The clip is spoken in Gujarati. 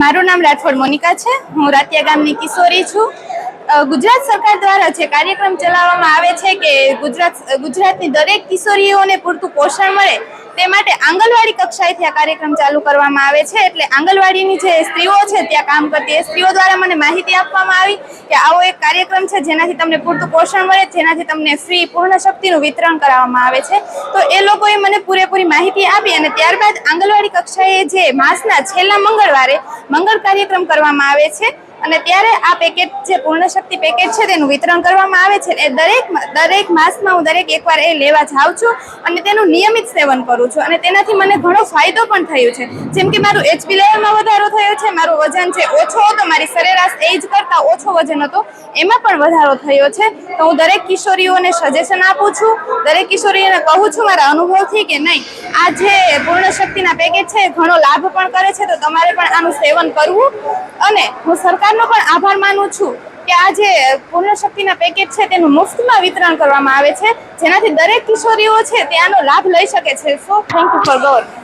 મારું નામ રાઠોડ મોનિકા છે। હું રાતિયા ગામની કિશોરી છું। ગુજરાત સરકાર દ્વારા જે કાર્યક્રમ ચલાવવામાં આવે છે કે ગુજરાતની દરેક કિશોરીઓને પૂરતું પોષણ મળે તે માટે આંગણવાડી કક્ષાએથી આ કાર્યક્રમ ચાલુ કરવામાં આવે છે। એટલે આંગણવાડીની જે સ્ત્રીઓ છે ત્યાં કામ કરતી એ સ્ત્રીઓ દ્વારા મને માહિતી આપવામાં આવી કે આવો એક કાર્યક્રમ છે જેનાથી તમને પૂરતું પોષણ મળે, જેનાથી તમને ફ્રી પૂર્ણ શક્તિનું વિતરણ કરવામાં આવે છે। તો એ લોકોએ મને પૂરેપૂરી માહિતી આપી અને ત્યારબાદ આંગણવાડી કક્ષાએ જે માસના છેલ્લા મંગળવારે મંગળ કાર્યક્રમ કરવામાં આવે છે અને ત્યારે આ પેકેજ જે પૂર્ણ શક્તિ પેકેજ છે તેનું વિતરણ કરવામાં આવે છે। એ દરેક માસમાં હું એકવાર એ લેવા જાઉં છું અને તેનું નિયમિત સેવન કરું છું અને તેનાથી મને ઘણો ફાયદો પણ થયો છે। જેમ કે મારું એચપી લેવલમાં વધારો થયો છે, મારું વજન જે ઓછો હતો, મારી સરેરાશ એજ કરતાં ઓછો વજન હતો એમાં પણ વધારો થયો છે। તો હું દરેક કિશોરીઓને સજેશન આપું છું, દરેક કિશોરીઓને કહું છું મારા અનુભવથી કે નહીં, આ જે પૂર્ણ શક્તિના પેકેજ છે એ ઘણો લાભ પણ કરે છે, તો તમારે પણ આનું સેવન કરવું। અને હું સરકારનો પણ આભાર માનું છું કે આ જે પૂર્ણ શક્તિના પેકેજ છે તેનું મુફ્તમાં વિતરણ કરવામાં આવે છે, જેનાથી દરેક કિશોરીઓ છે તે આનો લાભ લઈ શકે છે। So thank you for government.